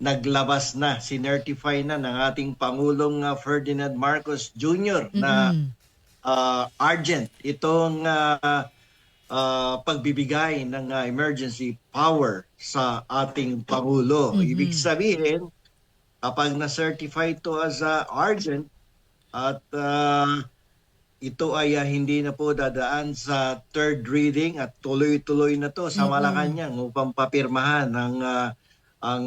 naglabas na, sinertify na ng ating Pangulong Ferdinand Marcos Jr. na Mm-mm. urgent itong pagbibigay ng emergency power sa ating Pangulo. Ibig Mhm. sabihin, kapag na-certify ito as urgent at ito ay hindi na po dadaan sa third reading at tuloy-tuloy na to sa Mm. Malacanang upang papirmahan ang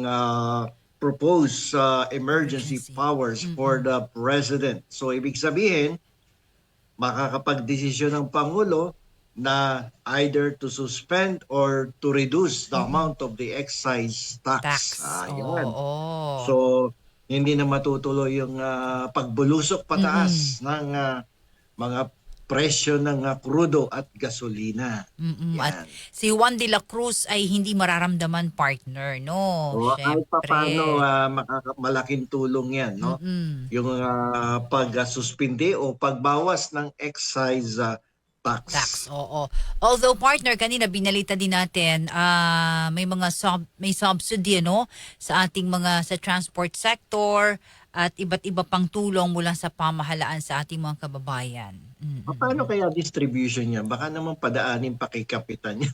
proposed emergency Emergency. powers for Mm. the President. So ibig sabihin, makakapagdesisyon ng Pangulo na either to suspend or to reduce the Mm. amount of the excise tax. Tax. Yan. Oo. So, hindi na matutuloy yung pagbulusok Mm. pataas ng mga presyo ng krudo at gasolina. At Yan. si Juan de la Cruz ay hindi mararamdaman, partner, no? So, kahit pa paano, Siyempre. malaking tulong yan, no? Mm. Yung pag-suspindi o pagbawas ng excise tax. Tax, oo. Although partner, kanina binalita din natin, may mga may subsidy no sa ating mga sa transport sector at iba't iba pang tulong mula sa pamahalaan sa ating mga kababayan. Paano kaya distribution niya? Baka naman padaanin pa kay kapitan niya.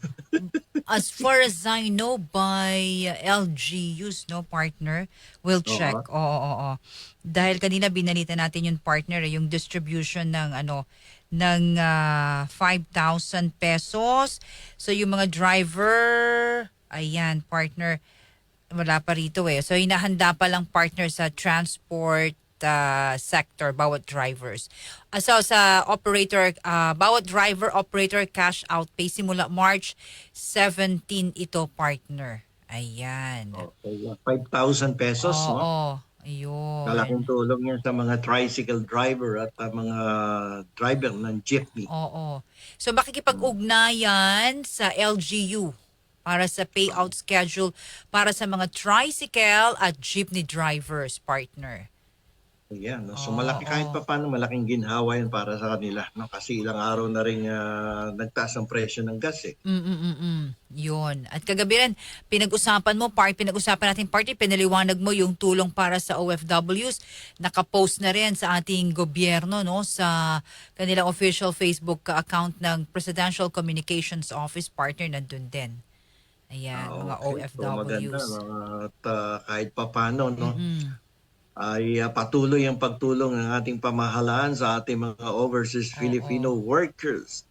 As far as I know, by LGUs, no, partner, we'll check. Oo. Oo, oo, oo. Dahil kanina binalita natin yung partner, yung distribution ng ng 5,000 pesos. So yung mga driver, ayan, partner, wala pa rito eh. So hinahanda pa lang partner sa transport sector, bawat drivers. So sa operator, bawat driver operator cash out pay simula March 17 ito, partner. Ayan. Okay. 5,000 pesos, no? Oo, Kalaking ayun. tulong yan sa mga tricycle driver at mga driver ng jeepney. Oo. So Hmm. makikipag-ugnayan sa LGU para sa payout schedule para sa mga tricycle at jeepney drivers, partner. Ayan, no? So malaki kahit Oo. pa paano malaking ginhawa yan para sa kanila, no? Kasi ilang araw na rin nagtaas ang presyo ng gas eh. Yun. At kagabi rin, pinag-usapan natin party, pinaliwanag mo yung tulong para sa OFWs. Nakapost na rin sa ating gobyerno, no, sa kanilang official Facebook account ng Presidential Communications Office, partner, nandun din. Ayan, mga Okay, so maganda, OFWs. no? At kahit pa paano, no? Mm-mm. Ay patuloy ang pagtulong ng ating pamahalaan sa ating mga overseas Filipino Oo. workers.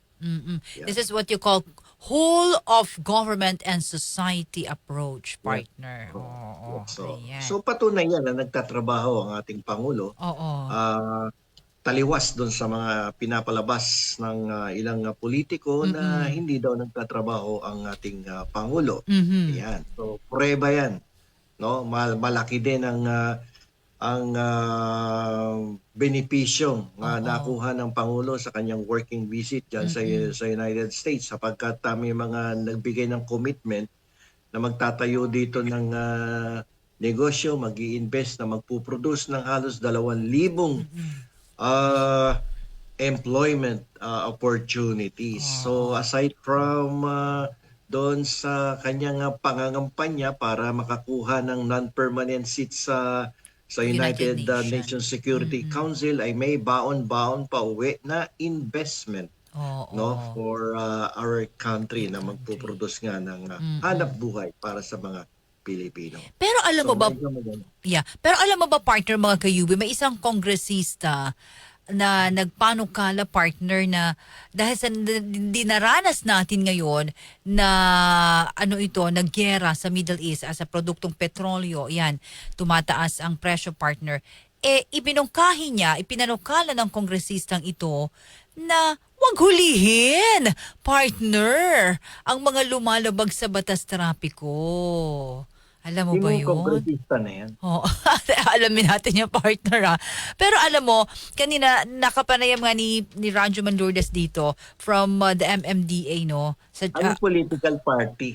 This Yan. is what you call whole of government and society approach, Yan. partner. Oo. Oo, So ayan. patunay yan na nagtatrabaho ang ating Pangulo. Oo. Ah, taliwas doon sa mga pinapalabas ng ilang politiko na Mm. hindi daw nagtatrabaho ang ating Pangulo. Mhm. Ayan. So, prueba yan. No? Malaki din ang benepisyong Oo. nakuha ng Pangulo sa kanyang working visit dyan Mm. sa United States sapagkat may mga nagbigay ng commitment na magtatayo dito ng negosyo, mag-i-invest na magpuproduce ng halos 2,000 Mm. employment opportunities. So Oo. aside from doon sa kanyang pangangampanya para makakuha ng non-permanent seats sa United United Nations Nations. Security Council ay may baon-baon pa uwi na investment, no, Oo. for our country Your na country. magpuproduce nga ng hanap Mm. buhay para sa mga Pilipino. Pero alam So mo ba, medyo maganda. yeah, pero alam mo ba, partner, mga kayubi, may isang kongresista na nagpanukala, partner, na dahil sa dinaranas natin ngayon na naggera sa Middle East as a produktong petrolyo, yan, tumataas ang presyo, partner. Ipinanukala ng kongresistang ito na wag hulihin, partner, ang mga lumalabag sa batas trapiko. Alam mo Sino ba yung yun? kongresista na yan? Oo, alamin natin yung partner, ha. Pero alam mo, kanina nakapanayam nga ni Ranjo Lourdes dito from the MMDA, no? Sa, Anong political party?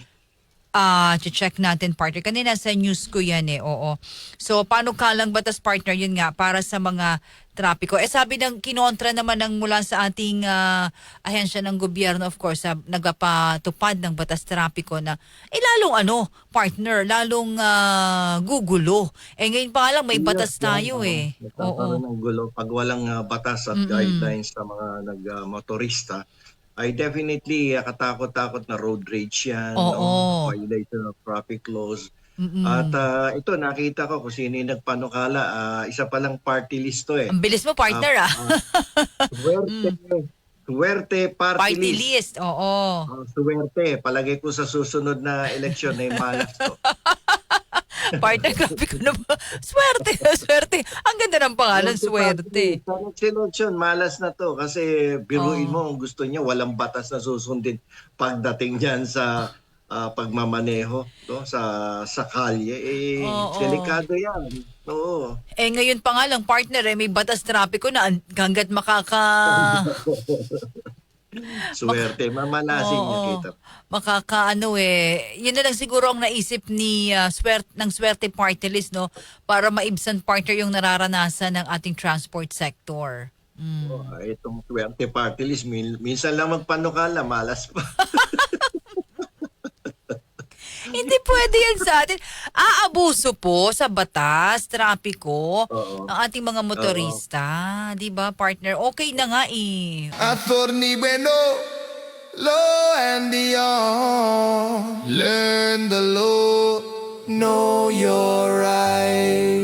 check natin, partner. Kanina sa news ko yan oo. So, paano kalang batas, partner, yun nga, para sa mga trapiko. Sabi ng kinontra naman ng mula sa ating ahensya ng gobyerno, of course, nagpapatupad ng batas trapiko na, lalong partner, lalong gugulo. Ngayon pa lang, may batas tayo Oo. Nagkakaroon ng gulo pag walang batas at guidelines sa mga nagmotorista. Ay definitely katakot-takot na road rage yan, Oo. violation of traffic laws. At ito nakita ko kung sino yung nagpanukala, isa palang party list to Ang bilis mo, partner, Suwerte, Suwerte Party Party List. list, oo. Suwerte, palagay ko sa susunod na eleksyon ay malas to. Partner, grabe ko na swerte, swerte. Ang ganda ng pangalan, swerte. Sa next election, malas na to kasi biruin Oh. mo kung gusto niya walang batas na susundin pagdating diyan sa pagmamaneho sa kalye Oo. delikado 'yan. Oo. Ngayon pa nga lang, partner, may batas trapiko na hanggat Swerte, mamalasin niya Oo. kita. Yun na lang siguro ang naisip ni ng swerte party list, no? Para maibsan, partner, yung nararanasan ng ating transport sector. Itong Swerte Party List, minsan lang magpanukala, malas pa. Hindi pwede yan sa atin. Aabuso po sa batas, trapiko, Oo. ang ating mga motorista. Di ba, partner? Okay na nga Attorney Bueno, law and beyond. Learn the law, know your rights.